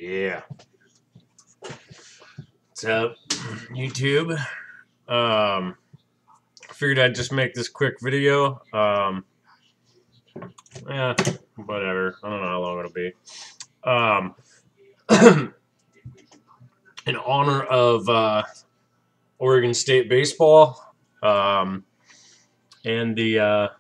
Yeah. What's up, YouTube? Figured I'd just make this quick video. Yeah, whatever. I don't know how long it'll be. In honor of Oregon State baseball, and the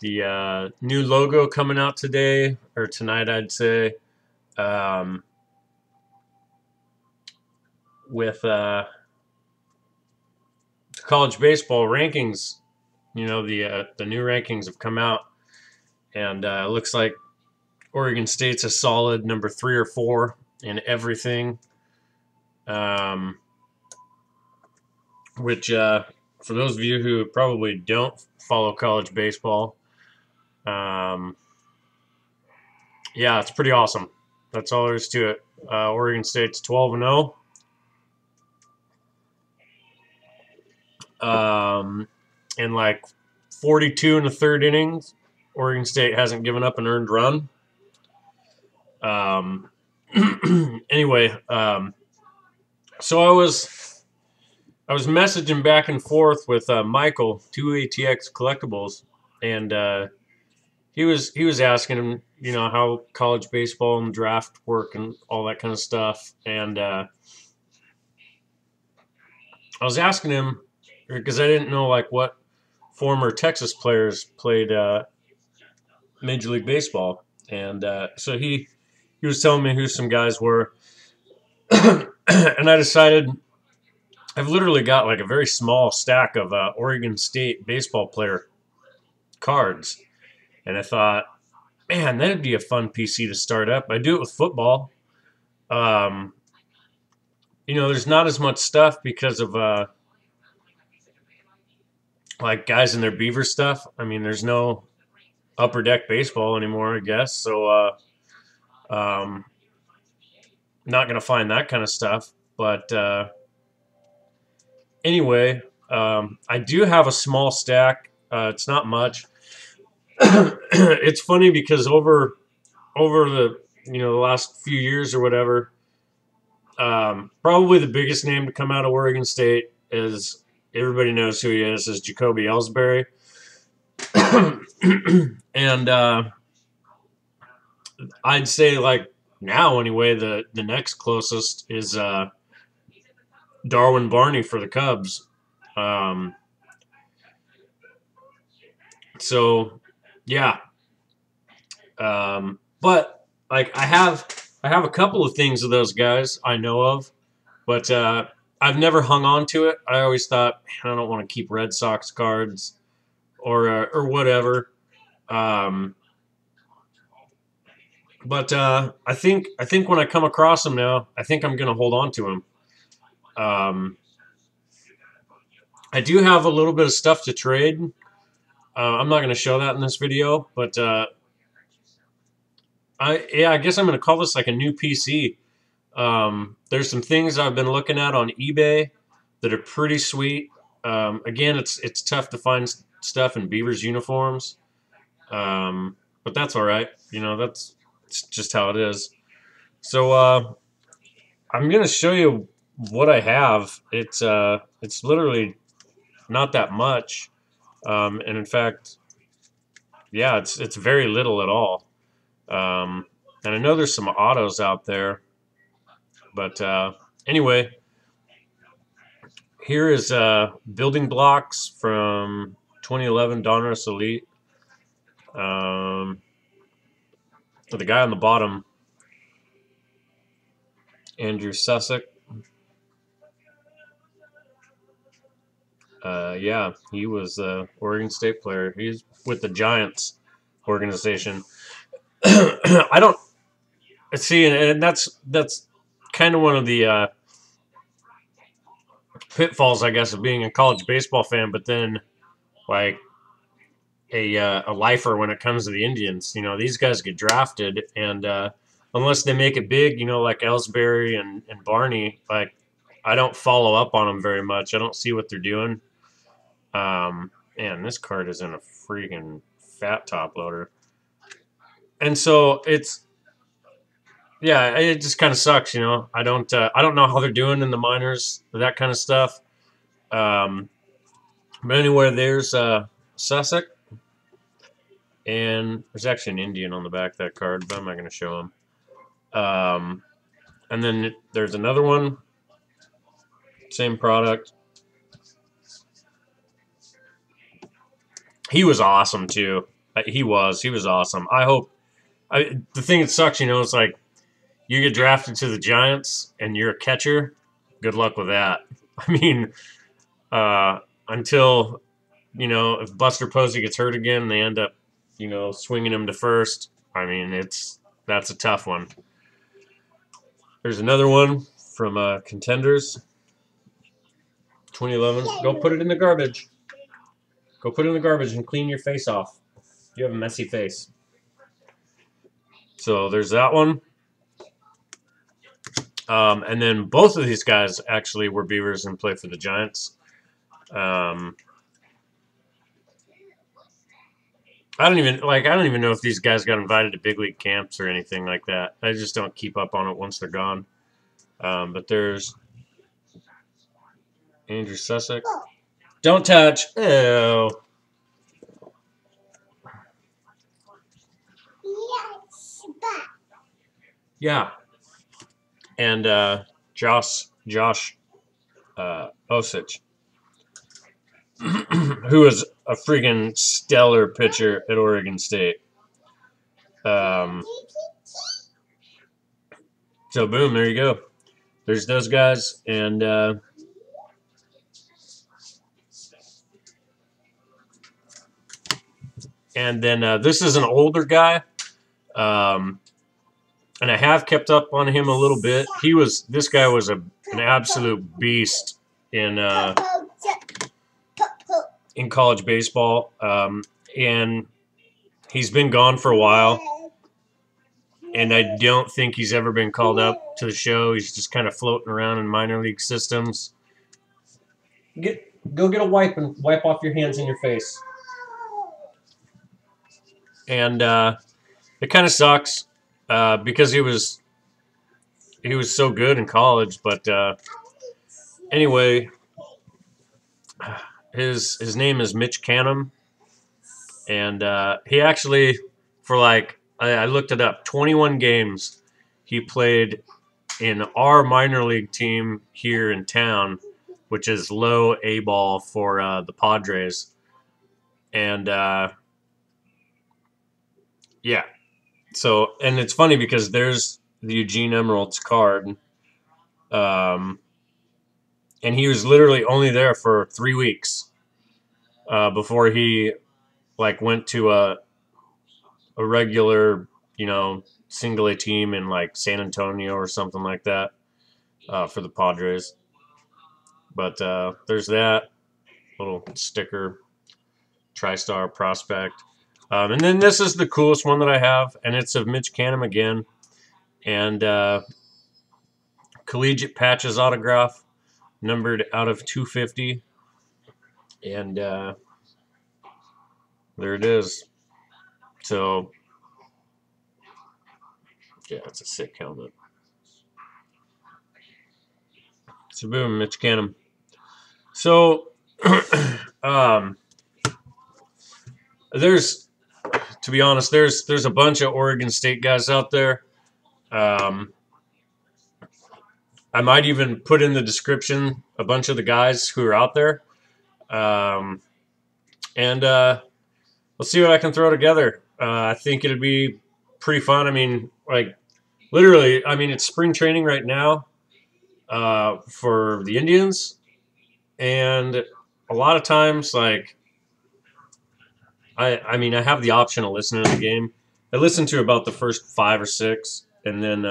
new logo coming out today or tonight, I'd say. With college baseball rankings, the new rankings have come out, and it looks like Oregon State's a solid number 3 or 4 in everything. Which for those of you who probably don't follow college baseball, yeah, it's pretty awesome. That's all there is to it. Oregon State's 12-0. In like 42 in the third innings, Oregon State hasn't given up an earned run. Anyway, so I was messaging back and forth with Michael, 2ATX Collectibles, and he was asking him, how college baseball and draft work and all that kind of stuff, and I was asking him because I didn't know like what former Texas players played Major League Baseball, and so he was telling me who some guys were, and I decided I've literally got like a very small stack of Oregon State baseball player cards, and I thought, man, that'd be a fun PC to start up. I do it with football. There's not as much stuff because of like guys in their Beaver stuff. I mean, there's no Upper Deck baseball anymore, I guess. So, not going to find that kind of stuff. But anyway, I do have a small stack. It's not much. It's funny because over the the last few years or whatever, probably the biggest name to come out of Oregon State is, everybody knows who he is Jacoby Ellsbury. And I'd say, like, now anyway, the next closest is Darwin Barney for the Cubs. So yeah. But like I have a couple of things of those guys I know of, but I've never hung on to it. I always thought, man, I don't want to keep Red Sox cards or whatever. But I think when I come across them now, I think I'm gonna hold on to them. I do have a little bit of stuff to trade. I'm not gonna show that in this video, but I guess I'm gonna call this like a new PC. There's some things I've been looking at on eBay that are pretty sweet. Again, it's tough to find stuff in Beavers uniforms, but that's all right. It's just how it is. So I'm gonna show you what I have. It's literally not that much, and in fact, yeah, it's very little at all. And I know there's some autos out there, but anyway, here is building blocks from 2011 Donruss Elite. The guy on the bottom, Andrew Susick. Yeah, he was an Oregon State player. He's with the Giants organization. I don't see, and that's kind of one of the pitfalls, I guess, of being a college baseball fan. But then, like a lifer when it comes to the Indians, these guys get drafted, and unless they make it big, like Ellsbury and Barney, like I don't follow up on them very much. I don't see what they're doing. Man, this card is in a freaking fat top loader. And so it's yeah, it just kind of sucks, you know. I don't know how they're doing in the minors, that kind of stuff. Um, but anyway, there's Sussex, and there's actually an Indian on the back of that card, but I'm not going to show him. And then there's another one, same product. He was awesome too. He was awesome. The thing that sucks, you know, it's like you get drafted to the Giants and you're a catcher. Good luck with that. I mean, until, you know, if Buster Posey gets hurt again, they end up, you know, swinging him to first. I mean, that's a tough one. There's another one from Contenders, 2011. Go put it in the garbage. Go put it in the garbage and clean your face off. You have a messy face. So there's that one. And then both of these guys actually were Beavers and played for the Giants. I don't even know if these guys got invited to big league camps or anything like that. I just don't keep up on it once they're gone. But there's Andrew Sussex. Don't touch. Ew. Yeah. And Josh Osich, who was a freaking stellar pitcher at Oregon State. So boom, there you go. There's those guys, and then this is an older guy, and I have kept up on him a little bit. This guy was an absolute beast in college baseball, and he's been gone for a while, and I don't think he's ever been called up to the show. He's just kind of floating around in minor league systems. Go get a wipe and wipe off your hands and your face. And it kind of sucks because he was so good in college. But anyway, his name is Mitch Canham, and he actually, for I looked it up, 21 games he played in our minor league team here in town, which is low A ball for the Padres. And yeah, so, and it's funny because there's the Eugene Emerald's card, and he was literally only there for 3 weeks before he went to a regular, you know, single A team in San Antonio or something like that for the Padres. But there's that little sticker, TriStar prospect. And then this is the coolest one that I have, and it's of Mitch Canham again. And collegiate patches autograph, numbered out of 250. And there it is. So, yeah, it's a sick helmet. So, boom, Mitch Canham. So, to be honest, there's a bunch of Oregon State guys out there. I might even put in the description a bunch of the guys who are out there. And we'll see what I can throw together. I think it'd be pretty fun. I mean, literally, I mean, it's spring training right now for the Indians. And a lot of times, I mean, I have the option of listening to the game. I listen to about the first 5 or 6, and then,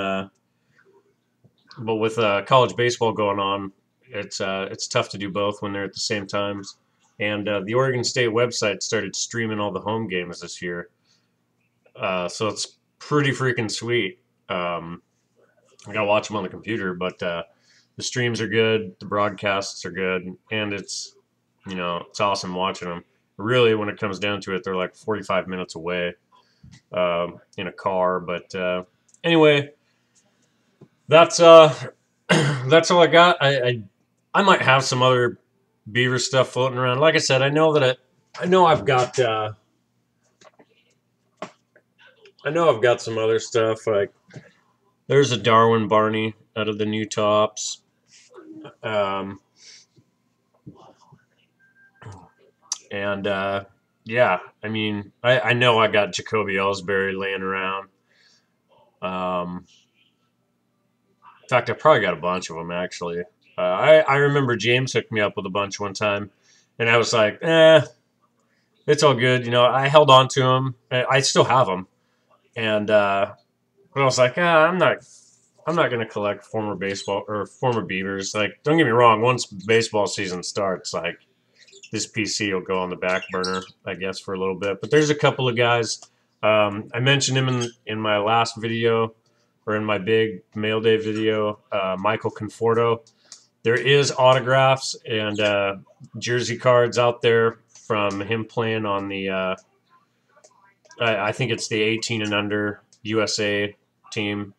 but with college baseball going on, it's tough to do both when they're at the same times. And the Oregon State website started streaming all the home games this year, so it's pretty freaking sweet. I gotta watch them on the computer, but the streams are good, the broadcasts are good, and it's awesome watching them. Really, when it comes down to it, they're 45 minutes away in a car. But anyway, that's that's all I got. I might have some other Beaver stuff floating around. Like I said, I know that I know I've got some other stuff. Like there's a Darwin Barney out of the new tops. And yeah, I mean, I know I got Jacoby Ellsbury laying around. In fact, I probably got a bunch of them actually. I remember James hooked me up with a bunch one time, and I was like, it's all good. You know, I held on to them. I still have them, and but I was like, I'm not going to collect former baseball or former Beavers. Like, don't get me wrong. Once baseball season starts, like this PC will go on the back burner, I guess, for a little bit. But there's a couple of guys. I mentioned him in my last video, or in my big mail day video, Michael Conforto. There is autographs and jersey cards out there from him playing on the, I think it's the 18 and under USA team.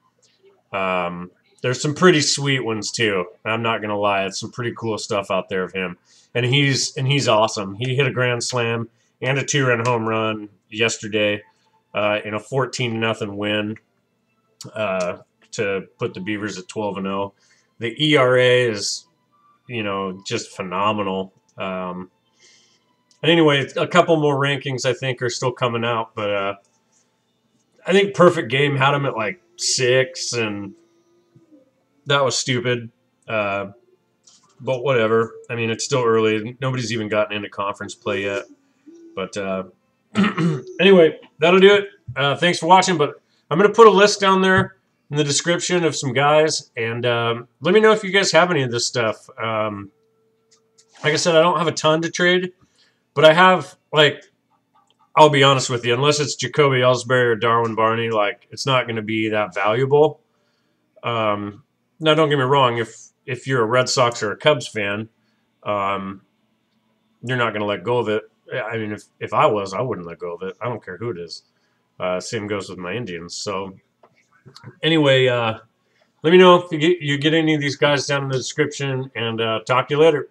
There's some pretty sweet ones too. I'm not gonna lie, it's some pretty cool stuff out there of him, and he's awesome. He hit a grand slam and a 2-run home run yesterday in a 14-0 win to put the Beavers at 12-0. The ERA is, just phenomenal. And anyway, a couple more rankings I think are still coming out, but I think Perfect Game had him at like 6, and that was stupid. But whatever. I mean, it's still early. Nobody's even gotten into conference play yet. But anyway, that'll do it. Thanks for watching. But I'm going to put a list down there in the description of some guys, and let me know if you guys have any of this stuff. Like I said, I don't have a ton to trade, but I have, like, I'll be honest with you, unless it's Jacoby Ellsbury or Darwin Barney, like, it's not going to be that valuable. Now, don't get me wrong, if you're a Red Sox or a Cubs fan, you're not going to let go of it. I mean, if I was, I wouldn't let go of it. I don't care who it is. Same goes with my Indians. So anyway, let me know if you get any of these guys down in the description, and talk to you later.